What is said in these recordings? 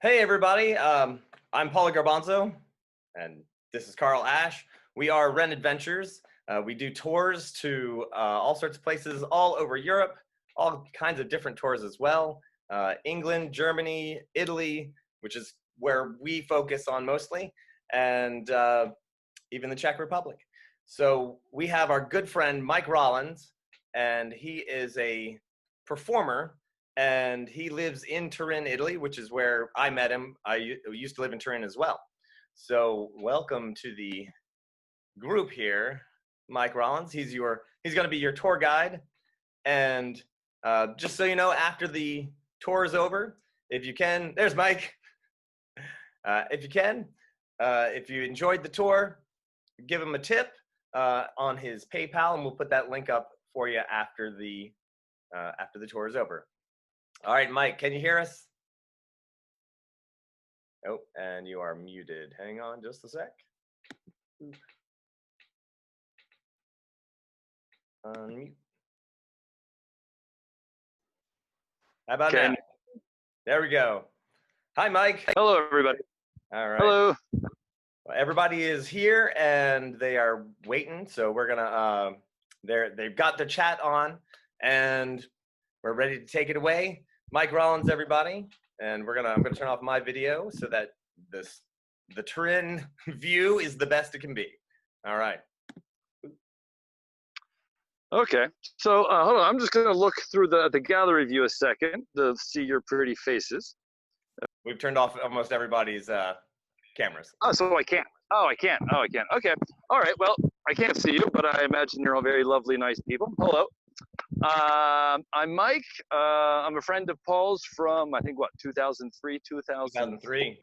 Hey everybody, I'm Paulo Garbanzo, and this is Carl Ash. We are RenAdventures. We do tours to all sorts of places all over Europe, all kinds of different tours as well. England, Germany, Italy, which is where we focus on mostly, and even the Czech Republic. So we have our good friend Mike Rollins, and he is a performer, and he lives in Turin, Italy, which is where I met him. I used to live in Turin as well. So welcome to the group here, Mike Rollins. He's going to be your tour guide. And just so you know, after the tour is over, if you can, there's Mike. If you enjoyed the tour, give him a tip on his PayPal, and we'll put that link up for you after the tour is over. All right, Mike, can you hear us? Oh, and you are muted. Hang on just a sec. Unmute. How about now? There we go. Hi, Mike. Hello, everybody. All right. Hello. Well, everybody is here and they are waiting. So we're gonna. They've got the chat on, and we're ready to take it away. Mike Rollins, everybody, and I'm gonna turn off my video so that the Turin view is the best it can be. All right. Okay, so hold on. I'm just gonna look through the gallery view a second to see your pretty faces. We've turned off almost everybody's cameras. Oh, so I can't. Oh, I can't. Oh, I can't. Okay. All right. Well, I can't see you, but I imagine you're all very lovely, nice people. Hello. I'm Mike. I'm a friend of Paul's from, I think, what, 2003, 2003.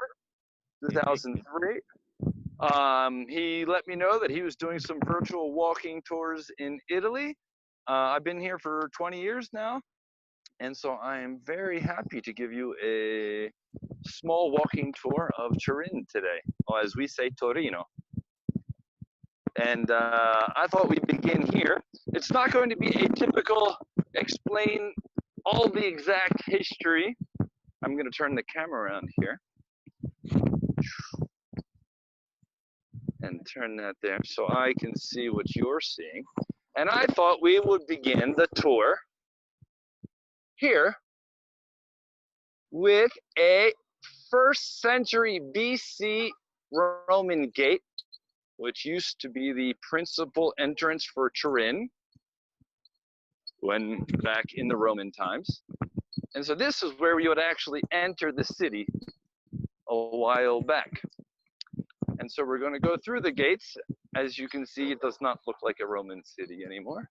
He let me know that he was doing some virtual walking tours in Italy. I've been here for 20 years now, and so I am very happy to give you a small walking tour of Turin today, or as we say, Torino. And I thought we'd begin here. It's not going to be a typical explain all the exact history. I'm going to turn the camera around here and turn that there so I can see what you're seeing. And I thought we would begin the tour here with a 1st century BC Roman gate, which used to be the principal entrance for Turin when back in the Roman times. And so this is where we would actually enter the city a while back. And so we're going to go through the gates. As you can see, it does not look like a Roman city anymore.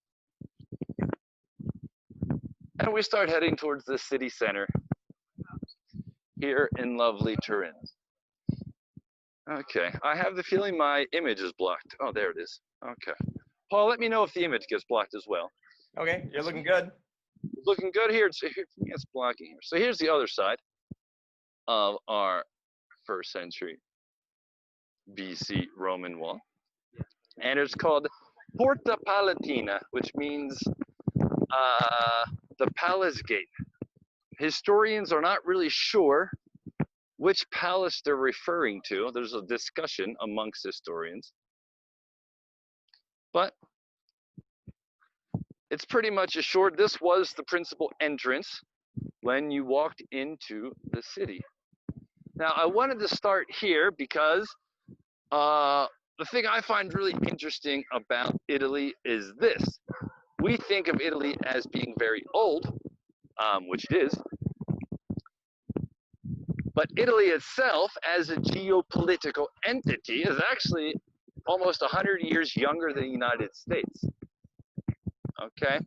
And we start heading towards the city center here in lovely Turin. Okay, I have the feeling my image is blocked. Oh, there it is. Okay. Paul, let me know if the image gets blocked as well. Okay, you're looking good. Looking good here. It's blocking here. So here's the other side of our 1st century BC Roman wall. And it's called Porta Palatina, which means the palace gate. Historians are not really sure which palace they're referring to. There's a discussion amongst historians. But it's pretty much assured this was the principal entrance when you walked into the city. Now, I wanted to start here because the thing I find really interesting about Italy is this. We think of Italy as being very old, which it is. But Italy itself, as a geopolitical entity, is actually almost 100 years younger than the United States. Okay?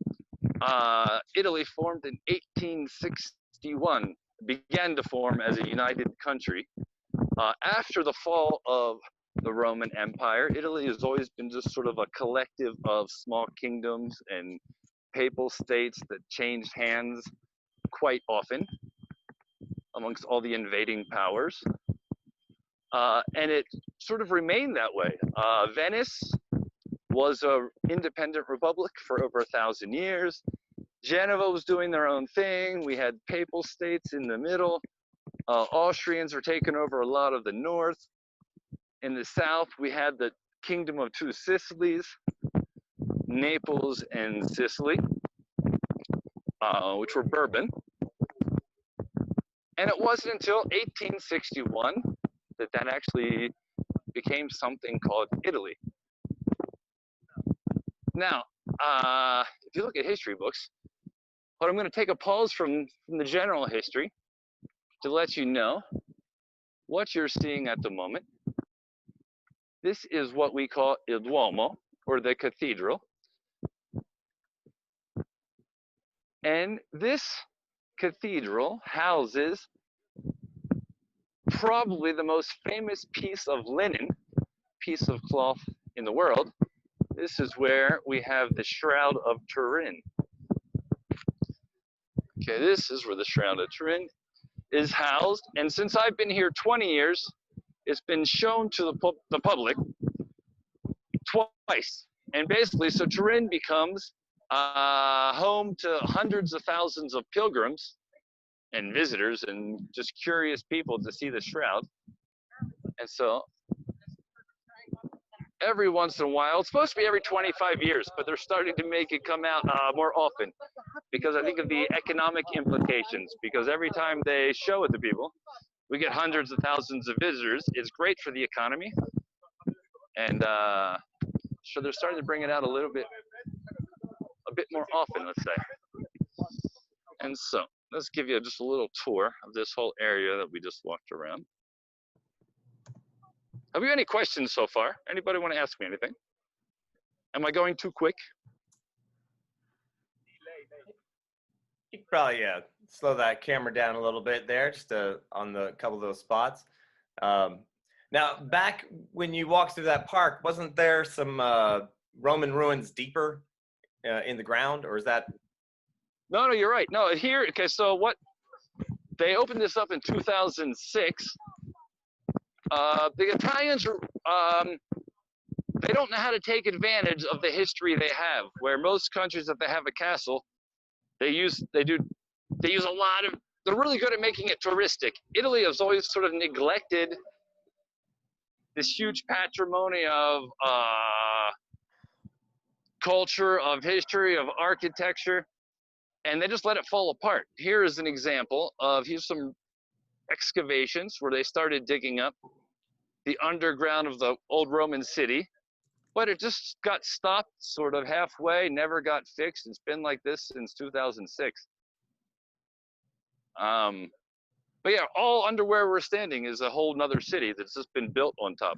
Italy formed in 1861, began to form as a united country. After the fall of the Roman Empire, Italy has always been just sort of a collective of small kingdoms and papal states that changed hands quite often amongst all the invading powers. And it sort of remained that way. Venice was an independent republic for over 1,000 years. Genoa was doing their own thing. We had papal states in the middle. Austrians were taking over a lot of the north. In the south, we had the Kingdom of Two Sicilies, Naples and Sicily, which were Bourbon. And it wasn't until 1861 that that actually became something called Italy. Now, if you look at history books, but I'm going to take a pause from the general history to let you know what you're seeing at the moment. This is what we call Il Duomo, or the cathedral. And this cathedral houses probably the most famous piece of linen, piece of cloth in the world. This is where we have the Shroud of Turin. Okay, this is where the Shroud of Turin is housed. And since I've been here 20 years, it's been shown to the public twice. And basically, so Turin becomes home to hundreds of thousands of pilgrims and visitors and just curious people to see the shroud. And so every once in a while, it's supposed to be every 25 years, but they're starting to make it come out more often because I think of the economic implications, because every time they show it to people, we get hundreds of thousands of visitors. It's great for the economy. And so they're starting to bring it out a bit more often, let's say. And so let's give you just a little tour of this whole area that we just walked around. Have you any questions so far? Anybody want to ask me anything? Am I going too quick? You could probably slow that camera down a little bit there, just on the couple of those spots. Now, back when you walked through that park, wasn't there some Roman ruins deeper in the ground, or is that? No, you're right. No, here, okay, so what, they opened this up in 2006. The Italians, they don't know how to take advantage of the history they have, where most countries, if they have a castle, they use a lot of, they're really good at making it touristic. Italy has always sort of neglected this huge patrimony of culture, of history, of architecture, and they just let it fall apart. Here is an example of, here's some excavations where they started digging up the underground of the old Roman city, but it just got stopped sort of halfway, never got fixed. It's been like this since 2006. But yeah, all under where we're standing is a whole nother city that's just been built on top,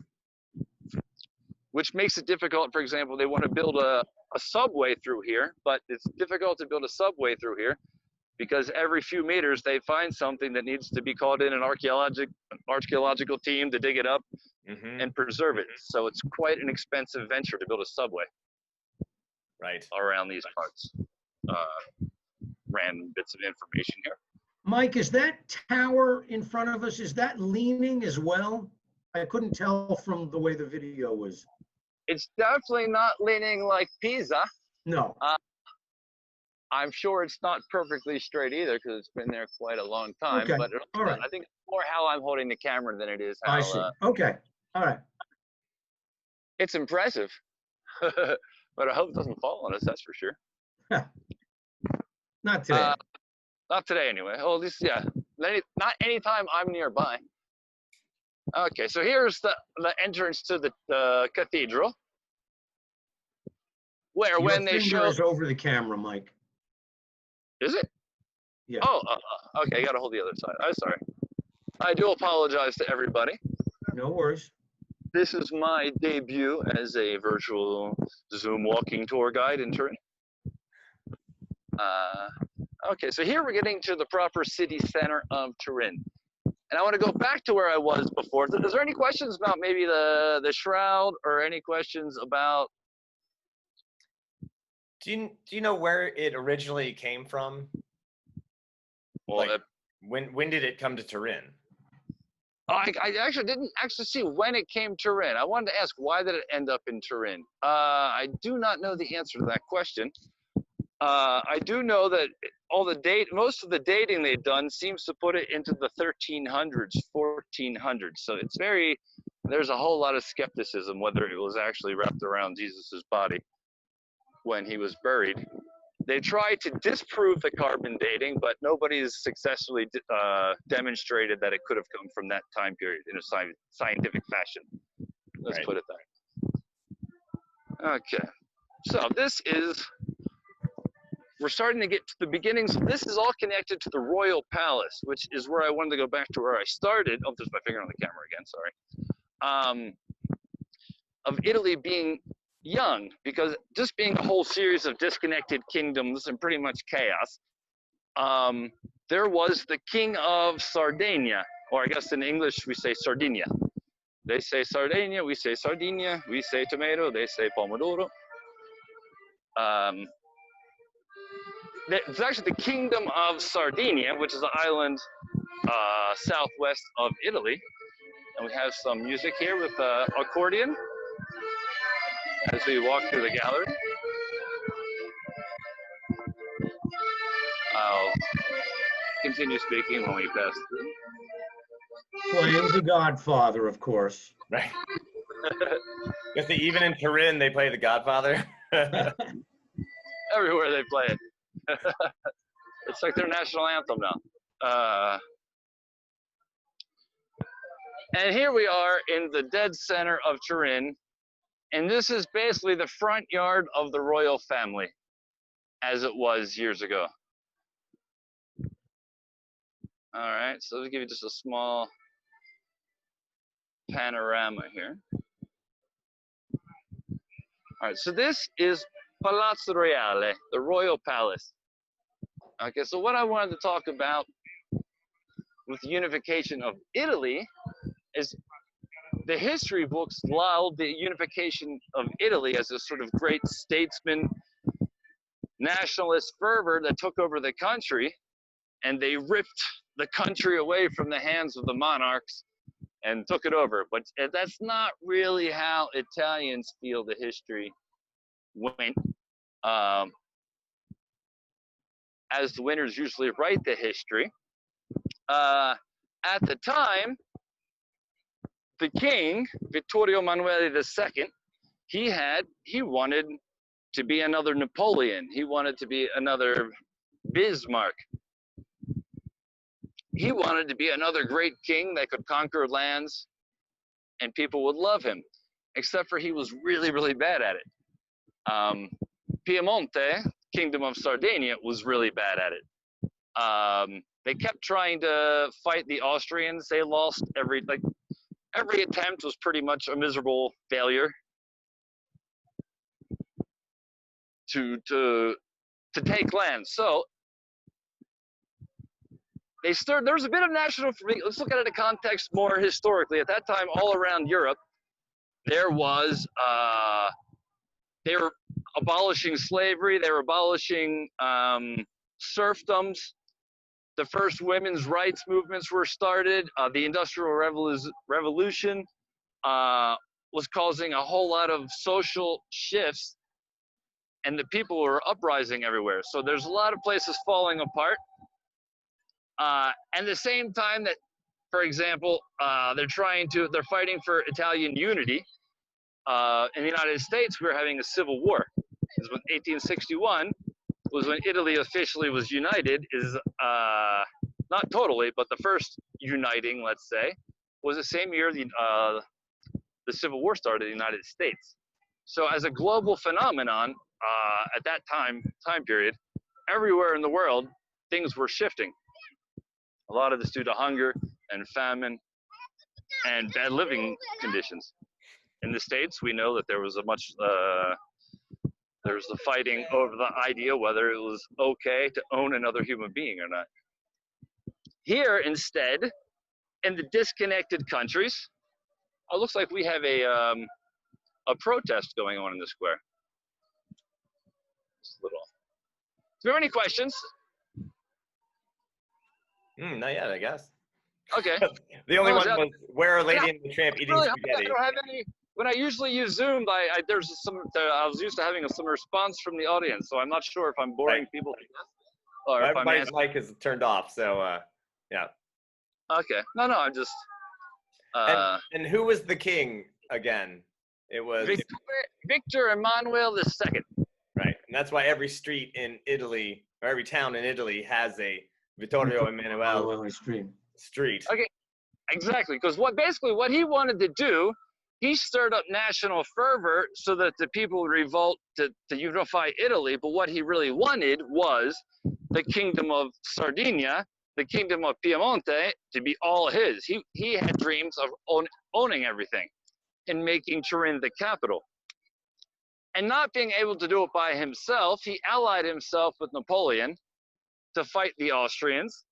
which makes it difficult. For example, they want to build a subway through here, but it's difficult to build a subway through here because every few meters they find something that needs to be called in an archaeological team to dig it up and preserve it. So it's quite an expensive venture to build a subway around these parts. Random bits of information here. Mike, is that tower in front of us, is that leaning as well? I couldn't tell from the way the video was. It's definitely not leaning like Pisa. No. I'm sure it's not perfectly straight either because it's been there quite a long time. Okay. But All right. I think it's more how I'm holding the camera than it is how. I see. Okay. All right. It's impressive, but I hope it doesn't fall on us. That's for sure. Not today. Not today, anyway. Oh, at least, yeah. Not anytime I'm nearby. Okay, so here's the entrance to the cathedral, where when they show. Is over the camera, Mike. Is it? Yeah. Oh, okay. I gotta hold the other side. I'm sorry. I do apologize to everybody. No worries. This is my debut as a virtual Zoom walking tour guide in Turin. Okay, so here we're getting to the proper city center of Turin. And I want to go back to where I was before. Is there any questions about maybe the shroud, or any questions about? Do you know where it originally came from? Well, like, when did it come to Turin? I actually didn't see when it came to Turin. I wanted to ask, why did it end up in Turin? I do not know the answer to that question. I do know that most of the dating they've done seems to put it into the 1300s, 1400s. So it's there's a whole lot of skepticism whether it was actually wrapped around Jesus's body when he was buried. They tried to disprove the carbon dating, but nobody's successfully demonstrated that it could have come from that time period in a scientific fashion. Let's put it there. Okay, so we're starting to get to the beginnings. This is all connected to the Royal Palace, which is where I wanted to go back to where I started. Oh, there's my finger on the camera again, sorry. Of Italy being young, because just being a whole series of disconnected kingdoms and pretty much chaos, there was the king of Sardinia, or I guess in English we say Sardinia. They say Sardinia, we say Sardinia, we say tomato, they say pomodoro. It's actually the kingdom of Sardinia, which is an island southwest of Italy. And we have some music here with accordion as we walk through the gallery. I'll continue speaking when we pass through. Playing The Godfather, of course. Right. Even in Turin, they play The Godfather. Everywhere they play it. It's like their national anthem now. And here we are in the dead center of Turin. And this is basically the front yard of the royal family, as it was years ago. All right, so let's give you just a small panorama here. All right, so this is Palazzo Reale, the royal palace. Okay, so what I wanted to talk about with the unification of Italy is the history books laud the unification of Italy as a sort of great statesman, nationalist fervor that took over the country, and they ripped the country away from the hands of the monarchs and took it over. But that's not really how Italians feel the history went. As the winners usually write the history. At the time, the king, Vittorio Emanuele II, he wanted to be another Napoleon. He wanted to be another Bismarck. He wanted to be another great king that could conquer lands and people would love him, except for he was really, really bad at it. Piemonte, Kingdom of Sardinia, was really bad at it. They kept trying to fight the Austrians. They lost every attempt was pretty much a miserable failure to take land. So there was a bit of national. Let's look at it in context more historically. At that time, all around Europe, there was they were abolishing slavery. They were abolishing serfdoms. The first women's rights movements were started. The Industrial Revolution was causing a whole lot of social shifts, and the people were uprising everywhere. So there's a lot of places falling apart. And the same time that, for example, they're fighting for Italian unity. In the United States, we were having a civil war. It was 1861 was when Italy officially was united. Not totally, but the first uniting, let's say, was the same year the Civil War started in the United States. So as a global phenomenon, at that time period, everywhere in the world, things were shifting. A lot of this due to hunger and famine and bad living conditions. In the States, we know that there was the fighting over the idea whether it was okay to own another human being or not. Here, instead, in the disconnected countries, it looks like we have a protest going on in the square. Just a little. Do you have any questions? Not yet, I guess. Okay. The only one was where are Lady and the Tramp eating spaghetti? I don't have any. When I usually use Zoom, I was used to having some response from the audience, so I'm not sure if I'm boring people to death. Or if I'm Everybody's answering. mic is turned off, so yeah. Okay. No, I'm just. And who was the king again? It was Victor Emmanuel II. right, and that's why every street in Italy or every town in Italy has a Vittorio Emanuele street. Okay, exactly. Because what he wanted to do, he stirred up national fervor so that the people would revolt to unify Italy. But what he really wanted was the kingdom of Sardinia, the kingdom of Piemonte, to be all his. He had dreams of owning everything and making Turin the capital. And not being able to do it by himself, he allied himself with Napoleon to fight the Austrians,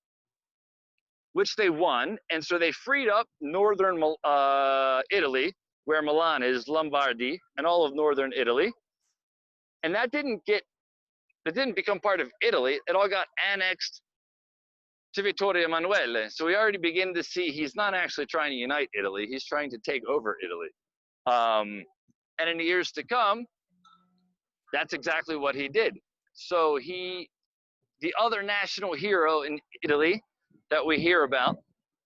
which they won. And so they freed up northern Italy, where Milan is, Lombardy, and all of northern Italy. And that didn't become part of Italy. It all got annexed to Vittorio Emanuele. So we already begin to see he's not actually trying to unite Italy. He's trying to take over Italy. And in the years to come, that's exactly what he did. So the other national hero in Italy that we hear about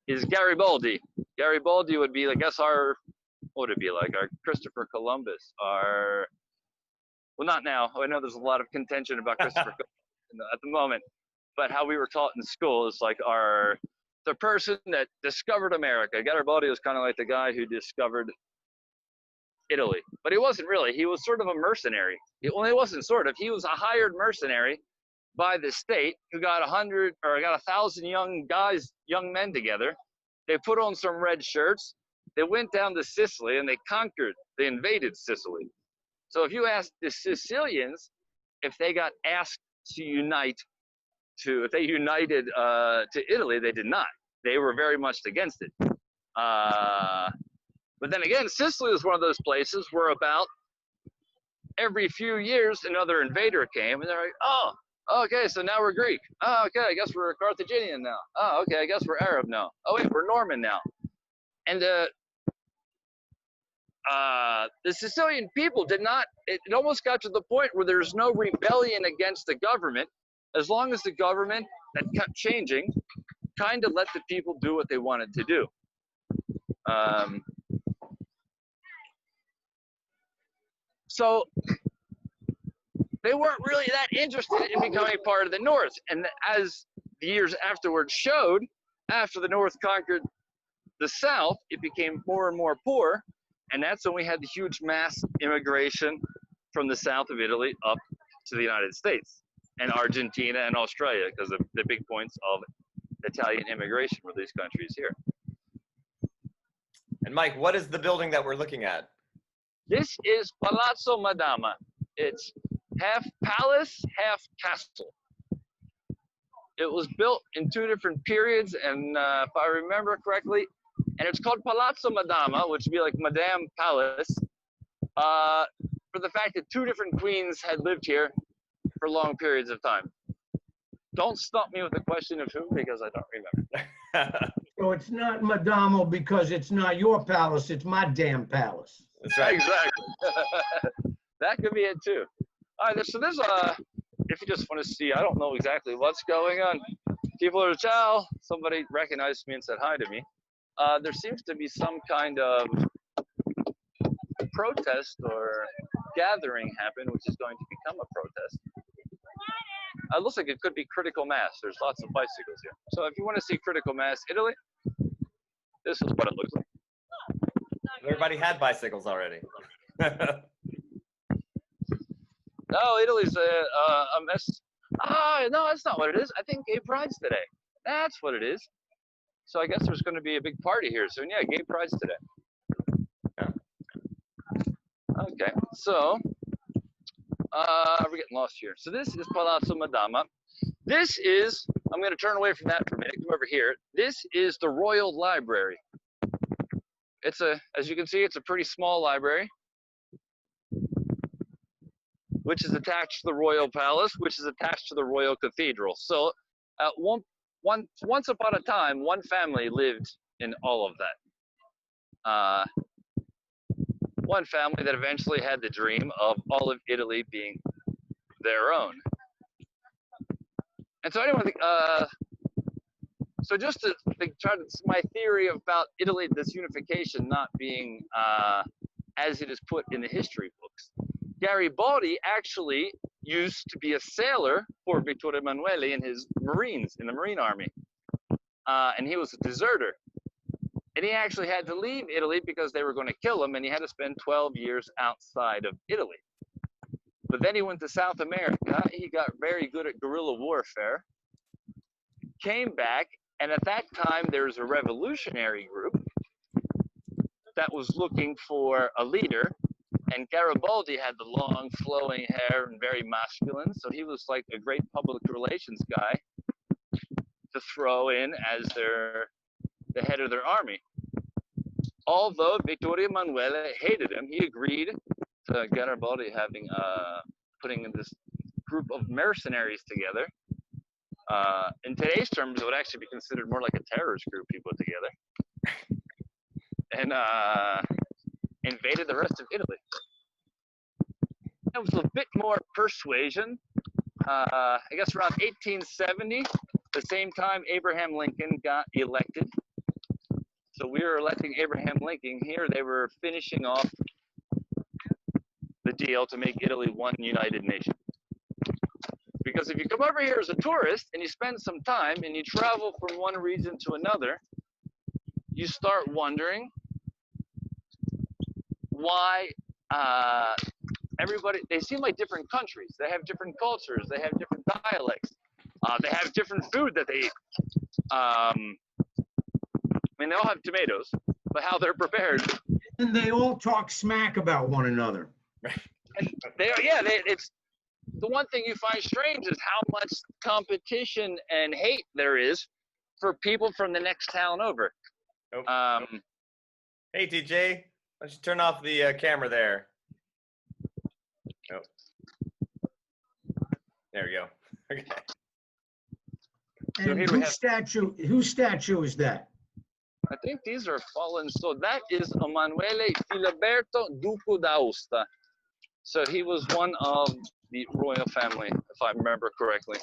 is Garibaldi. Garibaldi would be, I guess, what would it be like? Our Christopher Columbus, well, not now. I know there's a lot of contention about Christopher Columbus at the moment, but how we were taught in school is like the person that discovered America. Garibaldi was kind of like the guy who discovered Italy, but he wasn't really. He was sort of a mercenary. He wasn't sort of. He was a hired mercenary by the state who got 1,000 young men together. They put on some red shirts. They went down to Sicily and they invaded Sicily. So if you ask the Sicilians if they got asked to if they united to Italy, they did not. They were very much against it. But then again, Sicily was one of those places where about every few years another invader came, and they're like, oh, okay, so now we're Greek. Oh, okay, I guess we're Carthaginian now. Oh, okay, I guess we're Arab now. Oh, wait, we're Norman now. And the Sicilian people did not, it almost got to the point where there's no rebellion against the government, as long as the government that kept changing kind of let the people do what they wanted to do. So they weren't really that interested in becoming part of the North. And as the years afterwards showed, after the North conquered the South, it became more and more poor. And that's when we had the huge mass immigration from the south of Italy up to the United States and Argentina and Australia, because of the big points of Italian immigration were these countries here. And Mike, what is the building that we're looking at? This is Palazzo Madama. It's half palace, half castle. It was built in two different periods, and if I remember correctly, and it's called Palazzo Madama, which would be like Madame Palace, for the fact that two different queens had lived here for long periods of time. Don't stump me with the question of who, because I don't remember. So it's not Madama because it's not your palace, it's my damn palace. That's right. Exactly. That could be it too. All right, so there's if you just want to see, I don't know exactly what's going on. People are ciao. Somebody recognized me and said hi to me. There seems to be some kind of protest or gathering happen, which is going to become a protest. It looks like it could be critical mass. There's lots of bicycles here. So if you want to see critical mass Italy, this is what it looks like. Everybody had bicycles already. No, Italy's a mess. No, that's not what it is. I think Gay Pride's today. That's what it is. So I guess there's going to be a big party here soon. Yeah, Gay Pride's today. Yeah. Okay, so we're getting lost here. So this is Palazzo Madama. This is, I'm going to turn away from that for a minute. Come over here. This is the Royal Library. It's as you can see, it's a pretty small library, which is attached to the Royal Palace, which is attached to the Royal Cathedral. So at once upon a time, one family lived in all of that. One family that eventually had the dream of all of Italy being their own. And so anyway, so just to try to, my theory about Italy, this unification not being as it is put in the history books. Garibaldi actually used to be a sailor for Vittorio Emanuele in his Marines, in the Marine Army. And he was a deserter. And he actually had to leave Italy because they were going to kill him, and he had to spend 12 years outside of Italy. But then he went to South America. He got very good at guerrilla warfare, came back, and at that time there was a revolutionary group that was looking for a leader, and Garibaldi had the long flowing hair and very masculine, so he was like a great public relations guy to throw in as the head of their army. Although Vittorio Emanuele hated him, he agreed to Garibaldi having putting in this group of mercenaries together. In today's terms, it would actually be considered more like a terrorist group he put together, and invaded the rest of Italy. It was a bit more persuasion. I guess around 1870, the same time Abraham Lincoln got elected. So we were electing Abraham Lincoln. Here they were finishing off the deal to make Italy one united nation. Because if you come over here as a tourist and you spend some time and you travel from one region to another, you start wondering why everybody, they seem like different countries. They have different cultures. They have different dialects. They have different food that they eat. I mean, they all have tomatoes, but how they're prepared. And they all talk smack about one another. It's the one thing you find strange is how much competition and hate there is for people from the next town over. Oh. Hey, TJ, why don't you turn off the camera there? Oh. There we go. Okay. And whose statue is that? I think these are fallen. So that is Emanuele Filiberto Duco d'Aosta. So he was one of the royal family, if I remember correctly.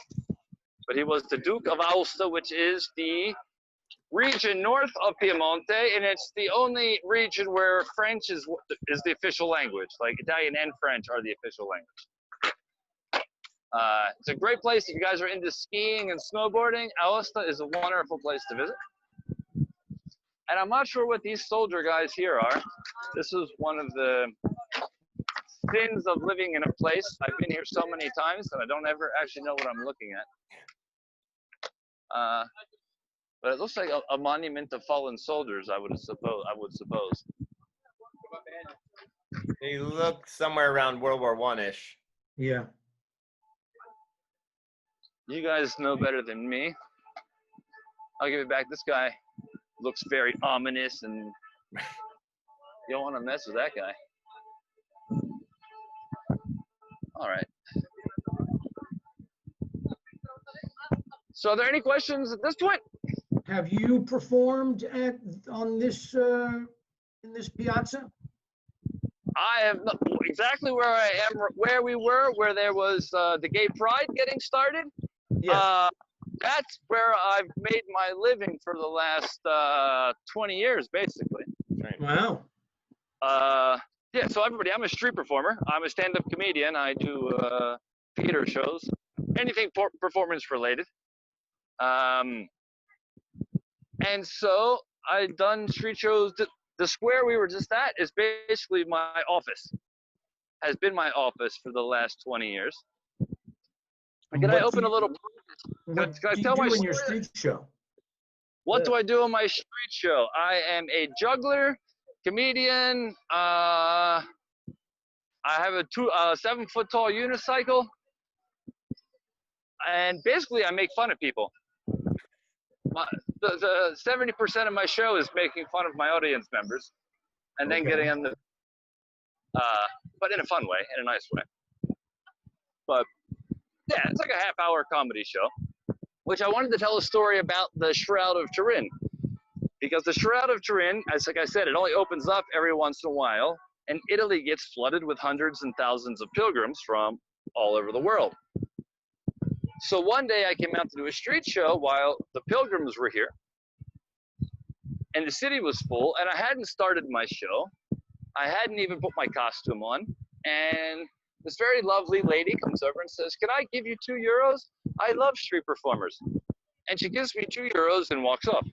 But he was the Duke of Aosta, which is the region north of Piemonte, and it's the only region where French is the official language. Like Italian and French are the official language. It's a great place if you guys are into skiing and snowboarding. Aosta is a wonderful place to visit. And I'm not sure what these soldier guys here are. This is one of the sins of living in a place. I've been here so many times and I don't ever actually know what I'm looking at. But it looks like a monument of fallen soldiers, I would suppose. He looked somewhere around World War I-ish. Yeah. You guys know better than me. I'll give it back. This guy looks very ominous, and you don't want to mess with that guy. All right. So are there any questions at this point? Have you performed on this in this piazza? I have not, exactly where I am, where we were, where there was the gay pride getting started. Yes. That's where I've made my living for the last 20 years, basically. Wow. Yeah, so everybody, I'm a street performer. I'm a stand-up comedian. I do theater shows, anything performance related. And so I've done street shows. The square we were just at is basically my office. Has been my office for the last 20 years. Can I open a little? What Can I do tell you my do in your story? street show? What do I do on my street show? I am a juggler, comedian. I have a 7-foot tall unicycle, and basically I make fun of people. The 70% of my show is making fun of my audience members, and then getting on the, but in a fun way, in a nice way. But yeah, it's like a half-hour comedy show, which I wanted to tell a story about the Shroud of Turin, because the Shroud of Turin, like I said, it only opens up every once in a while, and Italy gets flooded with hundreds and thousands of pilgrims from all over the world. So one day I came out to do a street show while the pilgrims were here, and the city was full, and I hadn't started my show. I hadn't even put my costume on, and this very lovely lady comes over and says, "Can I give you €2? I love street performers." And she gives me €2 and walks off.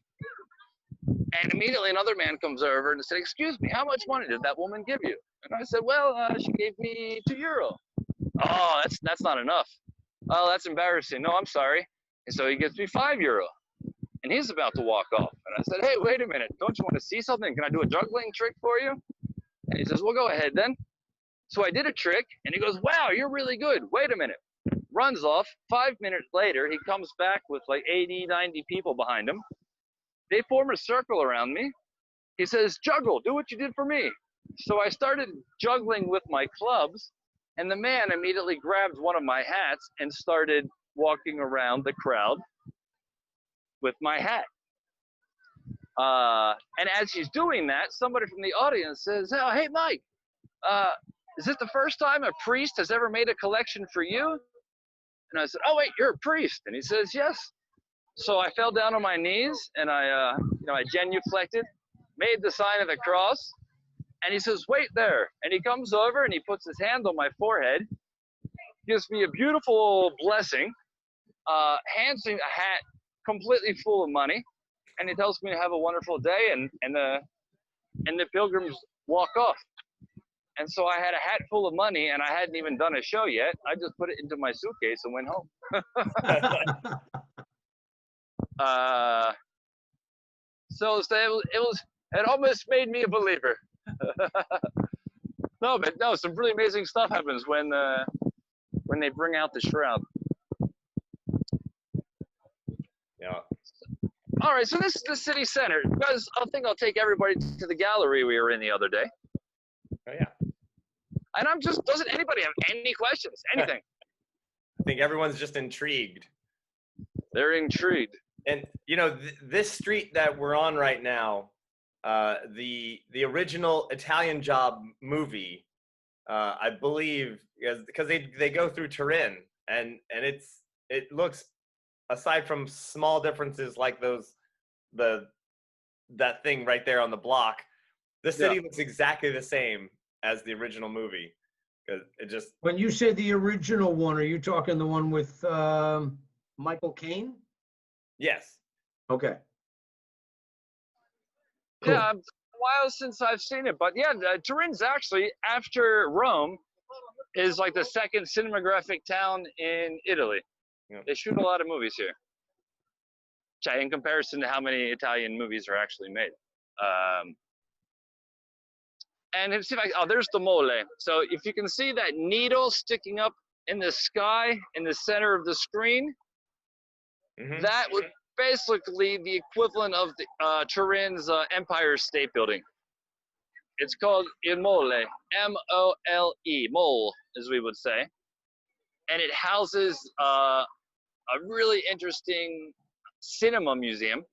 And immediately another man comes over and said, "Excuse me, how much money did that woman give you?" And I said, "Well, she gave me €2. "Oh, that's not enough." "Oh, that's embarrassing." "No, I'm sorry." And so he gives me €5. And he's about to walk off. And I said, "Hey, wait a minute. Don't you want to see something? Can I do a juggling trick for you?" And he says, "Well, go ahead then." So I did a trick, and he goes, "Wow, you're really good. Wait a minute." Runs off. 5 minutes later, he comes back with like 80, 90 people behind him. They form a circle around me. He says, "Juggle, do what you did for me." So I started juggling with my clubs, and the man immediately grabbed one of my hats and started walking around the crowd with my hat. And as he's doing that, somebody from the audience says, "Oh, hey, Mike, is this the first time a priest has ever made a collection for you?" And I said, "Oh, wait, you're a priest?" And he says, "Yes." So I fell down on my knees, and I genuflected, made the sign of the cross, and he says, "Wait there." And he comes over and he puts his hand on my forehead, gives me a beautiful blessing, hands me a hat completely full of money, and he tells me to have a wonderful day, and the pilgrims walk off. And so I had a hat full of money, and I hadn't even done a show yet. I just put it into my suitcase and went home. So it almost made me a believer. No, some really amazing stuff happens when they bring out the shroud. Yeah. All right, so this is the city center. Guys, I think I'll take everybody to the gallery we were in the other day. Oh yeah. And doesn't anybody have any questions? Anything? I think everyone's just intrigued. They're intrigued. And this street that we're on right now, the original Italian Job movie, I believe, because they go through Turin, and it looks, aside from small differences like that thing right there on the block, the city looks exactly the same as the original movie. Because it just. When you say the original one, are you talking the one with Michael Caine? Yes. Okay. Cool. Yeah, it's a while since I've seen it, but yeah, Turin's actually, after Rome, is like the second cinematographic town in Italy. Yep. They shoot a lot of movies here, in comparison to how many Italian movies are actually made. And if there's the mole. So if you can see that needle sticking up in the sky in the center of the screen, that would basically the equivalent of the Turin's Empire State Building. It's called Il Mole, M-O-L-E, mole, as we would say. And it houses a really interesting cinema museum,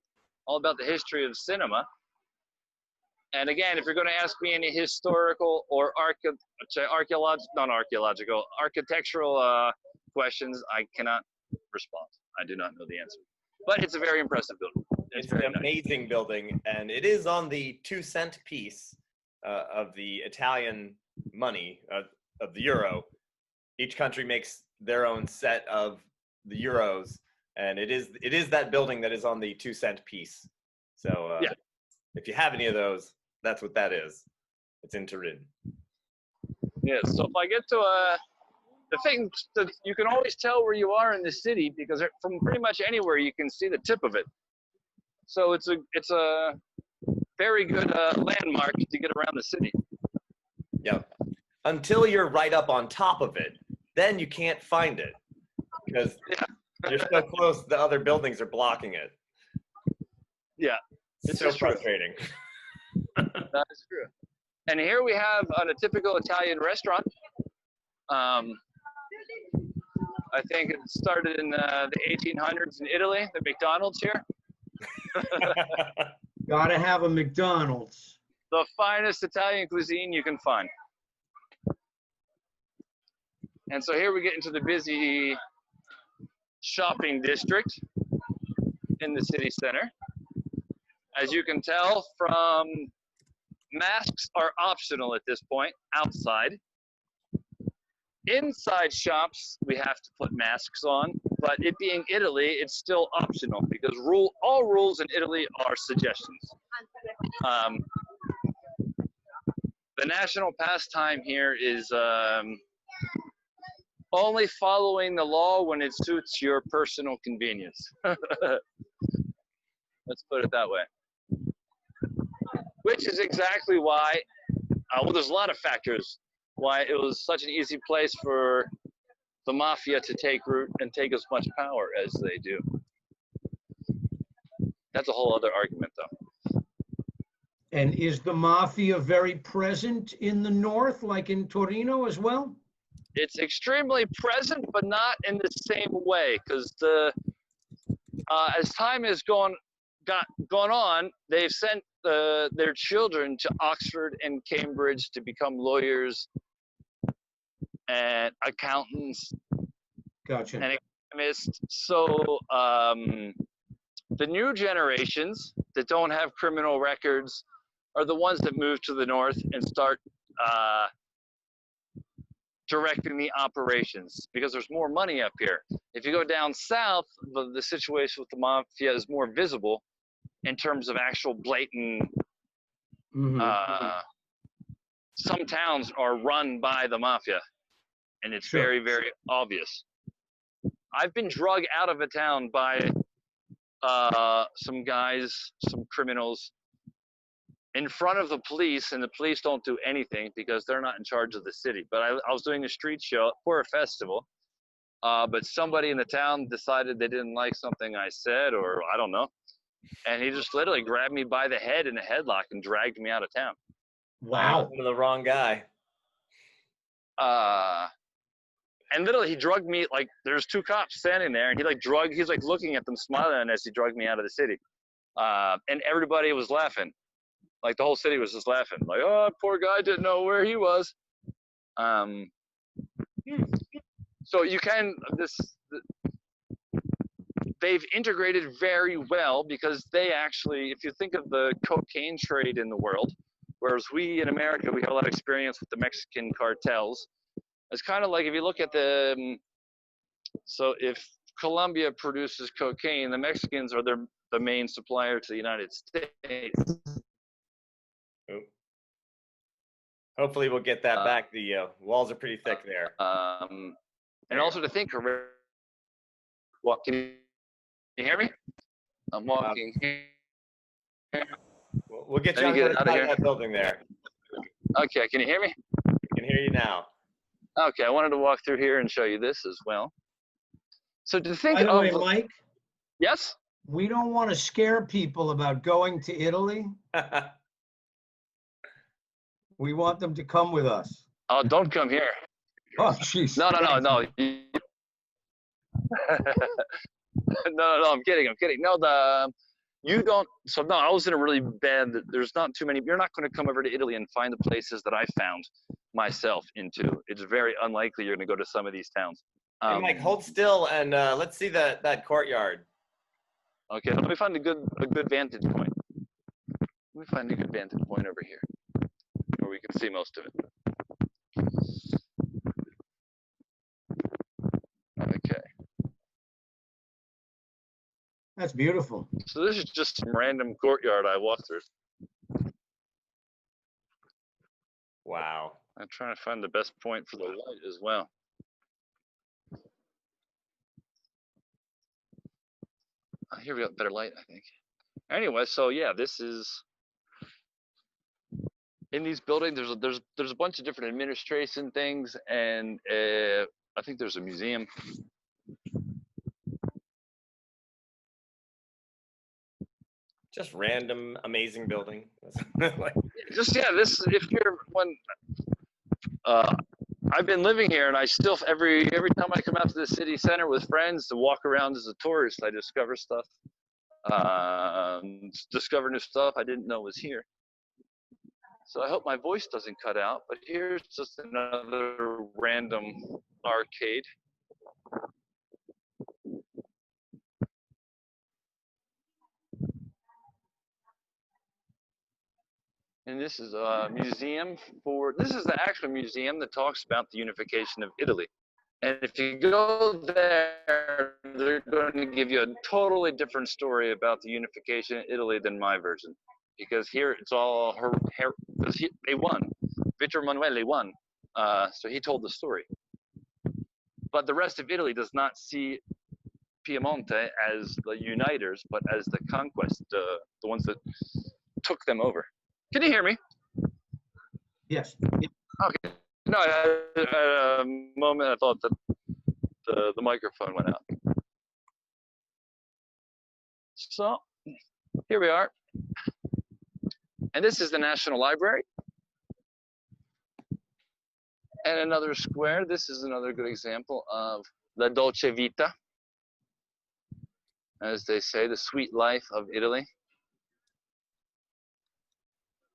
all about the history of cinema. And again, if you're going to ask me any historical or architectural questions, I cannot respond. I do not know the answer. But it's a very impressive building. It's an amazing building, and it is on the 2-cent piece of the Italian money, of the euro. Each country makes their own set of the euros, and it is that building that is on the 2-cent piece. So if you have any of those, that's what that is. It's in Turin. Yes, so if I get to the thing that you can always tell where you are in the city, because from pretty much anywhere you can see the tip of it. So it's a very good landmark to get around the city. Yeah. Until you're right up on top of it, then you can't find it because you're so close. The other buildings are blocking it. Yeah, it's so frustrating. That is true. And here we have a typical Italian restaurant. I think it started in the 1800s in Italy, the McDonald's here. Gotta have a McDonald's. The finest Italian cuisine you can find. And so here we get into the busy shopping district in the city center. As you can tell from masks are optional at this point outside. Inside shops, we have to put masks on, but it being Italy, it's still optional because all rules in Italy are suggestions. The national pastime here is only following the law when it suits your personal convenience. Let's put it that way. Which is exactly why, well, there's a lot of factors why it was such an easy place for the mafia to take root and take as much power as they do. That's a whole other argument, though. And is the mafia very present in the north, like in Torino as well? It's extremely present, but not in the same way, because as time has gone on, they've sent their children to Oxford and Cambridge to become lawyers and accountants. Gotcha. And economists. So the new generations that don't have criminal records are the ones that move to the north and start directing the operations because there's more money up here. If you go down south, the situation with the mafia is more visible in terms of actual blatant. Some towns are run by the mafia, and it's Sure. very, very obvious. I've been drug out of a town by some guys, some criminals, in front of the police, and the police don't do anything because they're not in charge of the city. But I was doing a street show for a festival, but somebody in the town decided they didn't like something I said, or I don't know, and he just literally grabbed me by the head in a headlock and dragged me out of town. Wow. To the wrong guy. And literally he drugged me, like there's two cops standing there, and he's like looking at them smiling as he drugged me out of the city. And everybody was laughing. Like the whole city was just laughing. Like, oh, poor guy didn't know where he was. So you can, they've integrated very well because they actually, if you think of the cocaine trade in the world, whereas we in America, we have a lot of experience with the Mexican cartels. It's kind of like if you look at so if Colombia produces cocaine, the Mexicans are the main supplier to the United States. Ooh. Hopefully we'll get that back. The walls are pretty thick there. And also to think, what, can you hear me? I'm walking here. We'll get you Let me get out of here. that building there. Okay, can you hear me? I can hear you now. Okay, I wanted to walk through here and show you this as well. So to think By the of, way, Mike, yes? we don't want to scare people about going to Italy. We want them to come with us. Oh, don't come here. Oh, jeez. No. No, I'm kidding. No, you don't. So no, I was in a really bad. There's not too many. You're not going to come over to Italy and find the places that I found myself into. It's very unlikely you're going to go to some of these towns. Hey, Mike, hold still and let's see that courtyard. Okay, let me find a good vantage point. Let me find a good vantage point over here, where we can see most of it. Okay. That's beautiful. So this is just some random courtyard I walked through. Wow. I'm trying to find the best point for the light as well. Here we got better light, I think. Anyway, so yeah, this is in these buildings. There's a bunch of different administration things, and I think there's a museum. Just random, amazing building. Just yeah, this if you're when I've been living here, and I still every time I come out to the city center with friends to walk around as a tourist, I discover stuff, discover new stuff I didn't know was here. So I hope my voice doesn't cut out. But here's just another random arcade. And this is a museum this is the actual museum that talks about the unification of Italy. And if you go there, they're going to give you a totally different story about the unification of Italy than my version. Because here it's all they won. Vittor Emanuele won. So he told the story. But the rest of Italy does not see Piemonte as the uniters, but as the conquest, the ones that took them over. Can you hear me? Yes. Okay. No, I had a moment I thought that the microphone went out. So here we are. And this is the National Library. And another square. This is another good example of La Dolce Vita. As they say, the sweet life of Italy.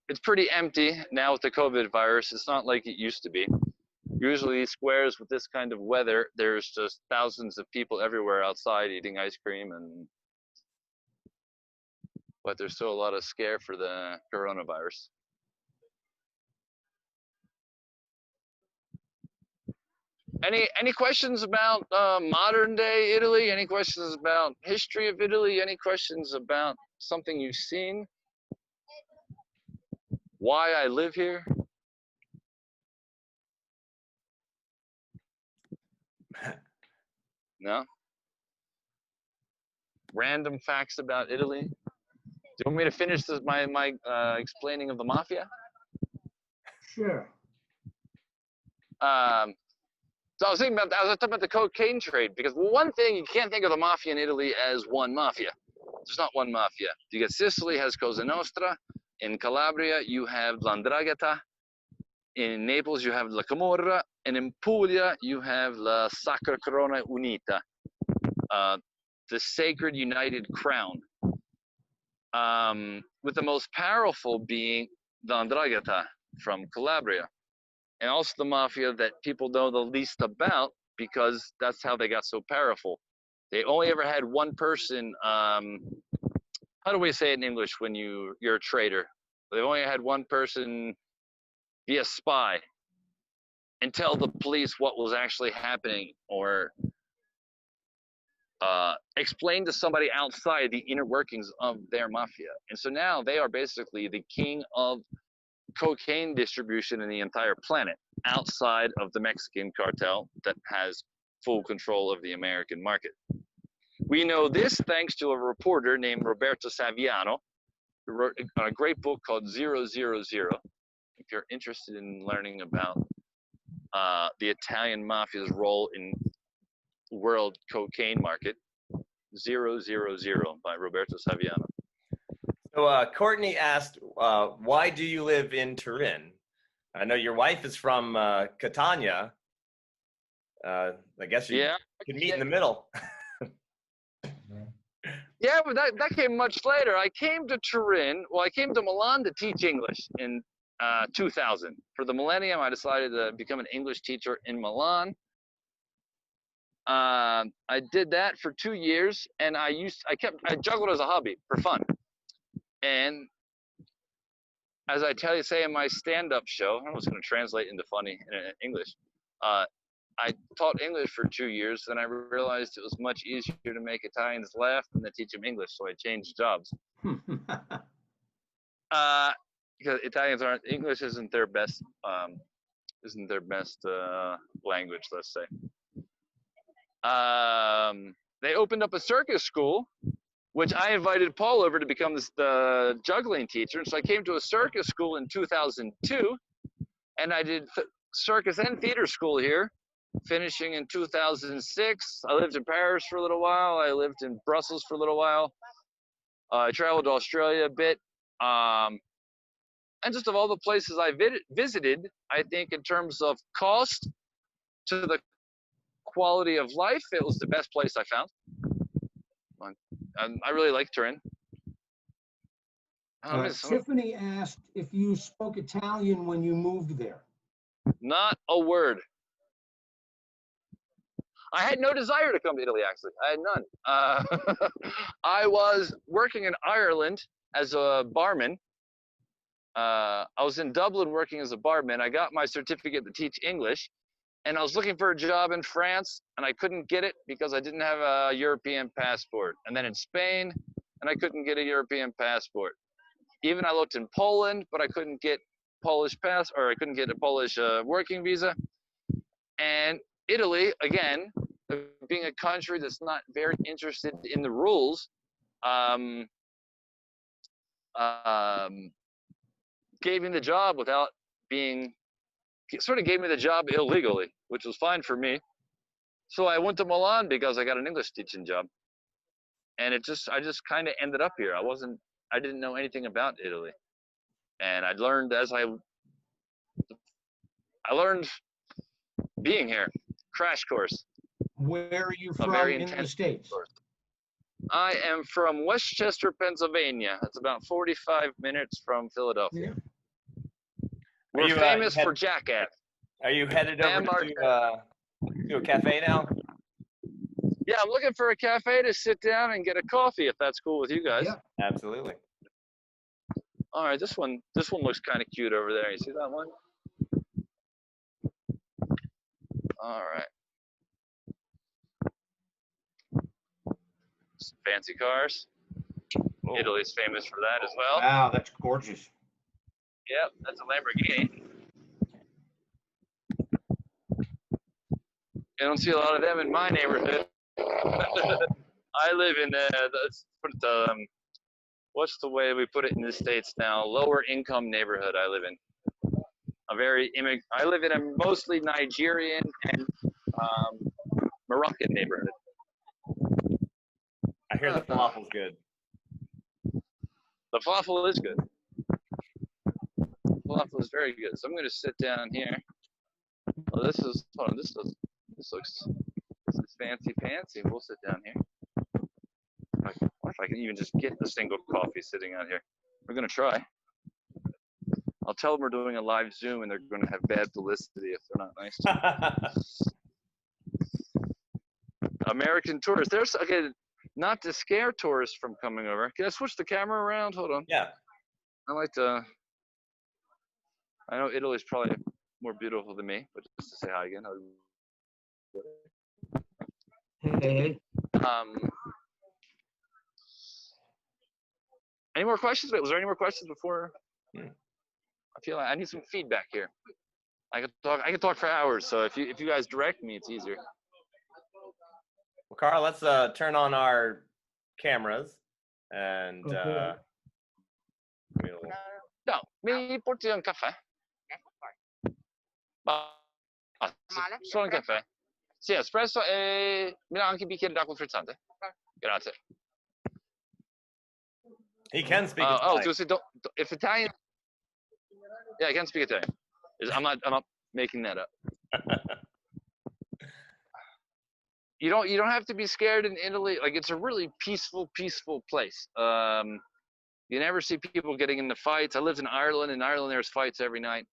It's pretty empty now with the COVID virus. It's not like it used to be. Usually squares with this kind of weather, there's just thousands of people everywhere outside eating ice cream, but there's still a lot of scare for the coronavirus. Any questions about modern day Italy? Any questions about history of Italy? Any questions about something you've seen? Why I live here? No? Random facts about Italy? Do you want me to finish my explaining of the mafia? Sure. So I was talking about the cocaine trade, because one thing, you can't think of the mafia in Italy as one mafia. There's not one mafia. You get Sicily has Cosa Nostra. In Calabria, you have l'Andrangheta. In Naples, you have La Camorra. And in Puglia, you have La Sacra Corona Unita, the Sacred United Crown. With the most powerful being the 'Ndrangheta from Calabria. And also the mafia that people know the least about, because that's how they got so powerful. They only ever had one person, how do we say it in English when you're a traitor? They only had one person be a spy and tell the police what was actually happening, or explain to somebody outside the inner workings of their mafia. And so now they are basically the king of cocaine distribution in the entire planet, outside of the Mexican cartel that has full control of the American market. We know this thanks to a reporter named Roberto Saviano, who wrote a great book called 000. If you're interested in learning about the Italian mafia's role in world cocaine market, 000 by Roberto Saviano. So Courtney asked, why do you live in Turin? I know your wife is from Catania. I guess you could meet in the middle. Yeah, but that came much later. I came to Turin. Well, I came to Milan to teach English in 2000. For the millennium, I decided to become an English teacher in Milan. I did that for 2 years, and I juggled as a hobby for fun. And as I say in my stand-up show, I was going to translate into funny in English. I taught English for 2 years, and I realized it was much easier to make Italians laugh than to teach them English, so I changed jobs. Because Italians English isn't their best language, let's say. They opened up a circus school, which I invited Paul over to become the juggling teacher. And so I came to a circus school in 2002, and I did circus and theater school here, finishing in 2006. I lived in Paris for a little while. I lived in Brussels for a little while. I traveled to Australia a bit. And just of all the places I visited, I think in terms of cost to the quality of life, it was the best place I found. And I really like Turin. Tiffany asked if you spoke Italian when you moved there. Not a word. I had no desire to come to Italy, actually. I had none. I was working in Ireland as a barman, I was in Dublin working as a barman. I got my certificate to teach English, and I was looking for a job in France, and I couldn't get it because I didn't have a European passport. And then in Spain, and I couldn't get a European passport. Even I looked in Poland, but I couldn't get I couldn't get a Polish working visa. And Italy, again, being a country that's not very interested in the rules, gave me the job without gave me the job illegally, which was fine for me. So I went to Milan because I got an English teaching job. And I just kind of ended up here. I didn't know anything about Italy. And I learned being here. Crash course. Where are you from very in the intense States? course. I am from Westchester, Pennsylvania. It's about 45 minutes from Philadelphia. Yeah. We're famous for jackass. Are you headed over to a cafe now? Yeah, I'm looking for a cafe to sit down and get a coffee, if that's cool with you guys. Yeah. Absolutely. All right, this one looks kind of cute over there. You see that one? All right. Some fancy cars. Oh. Italy's famous for that as well. Wow, that's gorgeous. Yep, that's a Lamborghini. You don't see a lot of them in my neighborhood. I live in what's the way we put it in the States now? Lower income neighborhood I live in. I live in a mostly Nigerian and Moroccan neighborhood. I hear the falafel's good. The falafel is good. Falafel is very good. So I'm going to sit down here. Oh, this is fancy. We'll sit down here. I wonder if I can even just get the single coffee sitting out here. We're going to try. I'll tell them we're doing a live Zoom and they're going to have bad publicity if they're not nice. American tourists. Not to scare tourists from coming over. Can I switch the camera around? Hold on. Yeah. I know Italy's probably more beautiful than me, but just to say hi again. Hey. Any more questions? Wait, was there any more questions before? I feel like I need some feedback here. I could talk for hours, so if you guys direct me, it's easier. Well, Carl, let's turn on our cameras and Okay. No, mi porti un caffè? Solo un caffè. Sì, espresso e mi dà anche un bicchiere d'acqua frizzante. Grazie. he can speak Italian. If Italian. Yeah, I can speak Italian. I'm not making that up. You don't have to be scared in Italy. Like, it's a really peaceful place. You never see people getting into fights. I lived in Ireland. In Ireland, there's fights every night.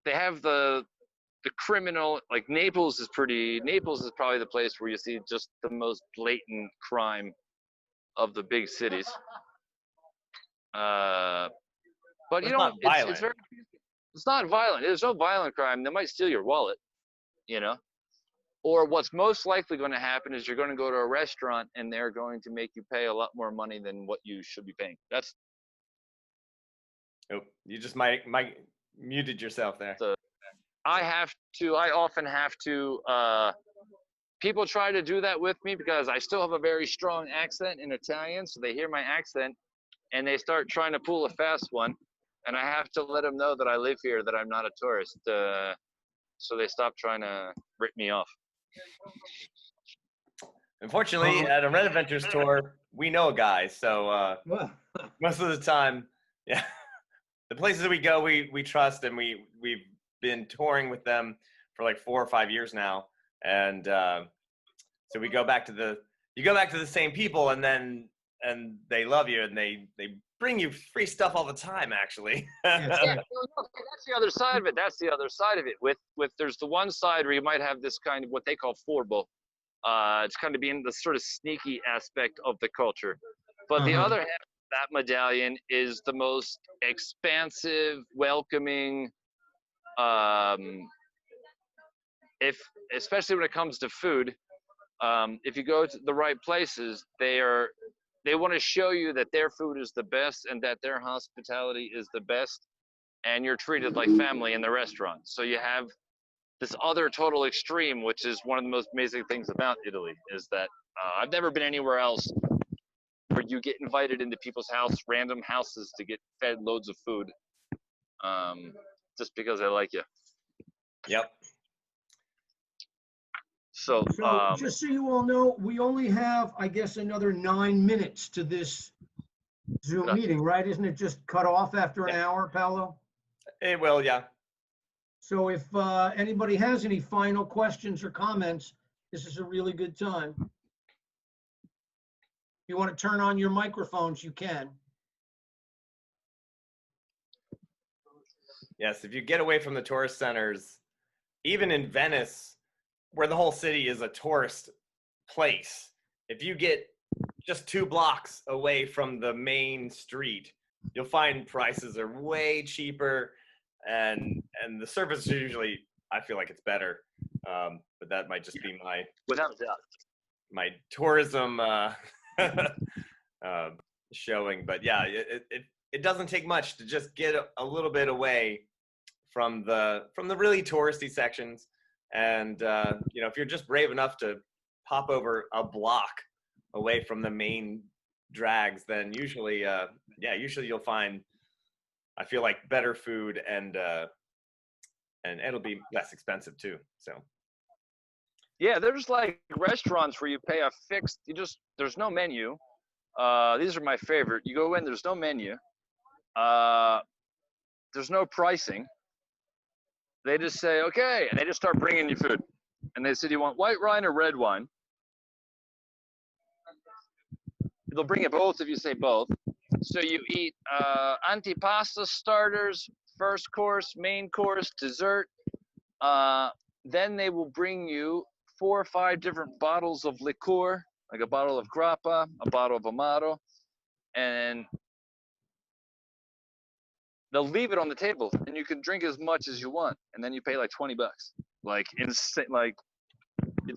They have the criminal, like Naples is probably the place where you see just the most blatant crime of the big cities. But It's not violent. It's not violent. There's no violent crime. They might steal your wallet, or what's most likely going to happen is you're going to go to a restaurant and they're going to make you pay a lot more money than what you should be paying. Oh, you just might muted yourself there. I often have to, people try to do that with me because I still have a very strong accent in Italian. So they hear my accent and they start trying to pull a fast one. And I have to let them know that I live here, that I'm not a tourist. So they stop trying to rip me off. Unfortunately, at a RenAdventures tour, we know a guy. So most of the time, yeah, the places we go, we trust, and we've been touring with them for like 4 or 5 years now. And so you go back to the same people, and they love you, and they bring you free stuff all the time, actually. Yeah, that's the other side of it. That's the other side of it. With there's the one side where you might have this kind of what they call furbo. It's kind of being the sort of sneaky aspect of the culture. But the other half that medallion is the most expansive, welcoming. If especially when it comes to food, if you go to the right places, they want to show you that their food is the best and that their hospitality is the best, and you're treated like family in the restaurant. So you have this other total extreme, which is one of the most amazing things about Italy, is that I've never been anywhere else where you get invited into people's random houses to get fed loads of food, just because they like you. Yep. So, just so you all know, we only have, I guess, another 9 minutes to this Zoom meeting, right? Isn't it just cut off after an hour, Paolo? It will, yeah. So if anybody has any final questions or comments, this is a really good time. If you want to turn on your microphones, you can. Yes, if you get away from the tourist centers, even in Venice, where the whole city is a tourist place, if you get just 2 blocks away from the main street, you'll find prices are way cheaper, and the service is usually, I feel like it's better. But that might just be without a doubt, my tourism showing. But yeah, it doesn't take much to just get a little bit away from the really touristy sections. And you know, if you're just brave enough to pop over a block away from the main drags, then usually you'll find, I feel like, better food, and it'll be less expensive too. So yeah, there's like restaurants where you pay a fixed, there's no menu. These are my favorite. You go in, there's no menu. There's no pricing. They just say, okay, and they just start bringing you food. And they say, do you want white wine or red wine? They'll bring you both if you say both. So you eat antipasta, starters, first course, main course, dessert. Then they will bring you 4 or 5 different bottles of liqueur, like a bottle of grappa, a bottle of amaro, and they'll leave it on the table, and you can drink as much as you want, and then you pay like $20. Like it's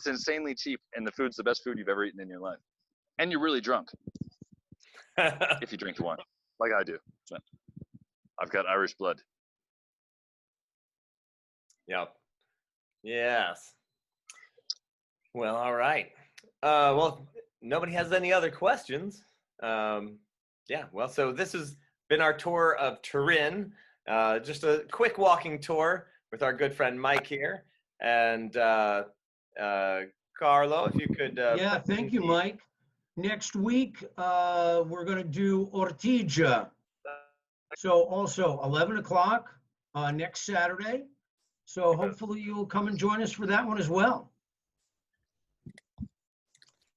insanely cheap, and the food's the best food you've ever eaten in your life, and you're really drunk if you drink wine, like I do. I've got Irish blood. Yep. Yes. Well, all right. Well, nobody has any other questions. Yeah. Well, so this has been our tour of Turin. Just a quick walking tour with our good friend Mike here, and Carlo, if you could. Yeah, thank you, Mike. Next week, we're going to do Ortigia. So also 11 o'clock next Saturday. So hopefully you'll come and join us for that one as well.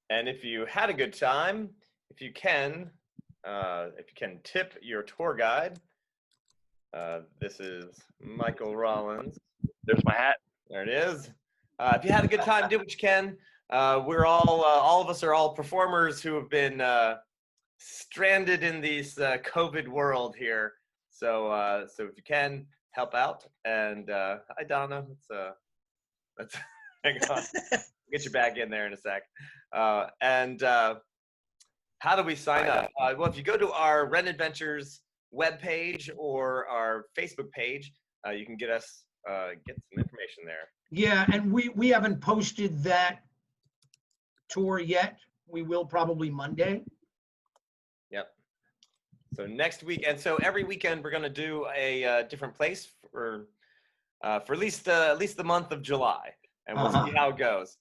And if you had a good time, if you can tip your tour guide. This is Michael Rollins. There's my hat. There it is. If you had a good time, do what you can. We're all of us are all performers who have been stranded in this COVID world here. So if you can, help out. And hi, Donna. Let's hang on. Get you back in there in a sec. And how do we sign up? Well, if you go to our RenAdventures webpage or our Facebook page, you can get some information there. Yeah, and we haven't posted that tour yet. We will probably Monday. Yep. So next week, and so every weekend we're going to do a different place for at least the month of July, and we'll see how it goes.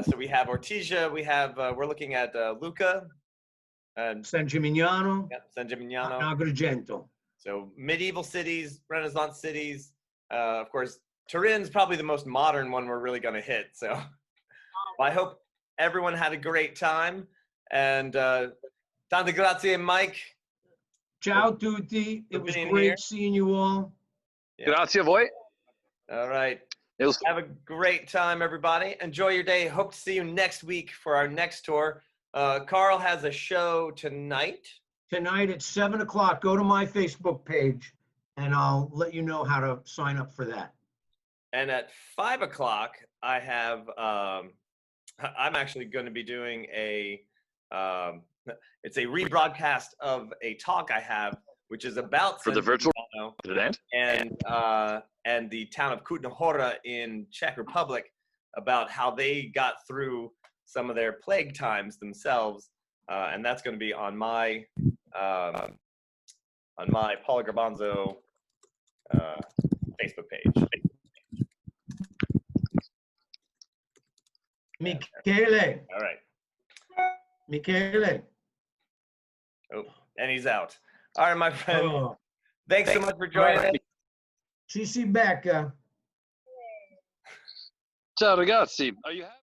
So we have Ortigia, we're looking at Lucca, San Gimignano, San Gimignano, Agrigento. So medieval cities, Renaissance cities. Of course, Turin's probably the most modern one we're really going to hit. So well, I hope everyone had a great time. And tante grazie, Mike. Ciao tutti. It was great seeing you all. Yeah. Grazie a voi. All right. Have a great time, everybody. Enjoy your day. Hope to see you next week for our next tour. Carl has a show tonight. tonight at 7 o'clock. Go to my Facebook page and I'll let you know how to sign up for that. And at 5 o'clock, I have, I'm actually going to be doing it's a rebroadcast of a talk I have, which is about For the virtual event? and the town of Kutna Hora in Czech Republic, about how they got through some of their plague times themselves, and that's going to be on my Paul Garbanzo Facebook page. Michele, All right. Michele. Oh, and he's out. All right, my friend. Oh, Thanks so much for joining us. ci si becca. Ciao ragazzi. Are you happy?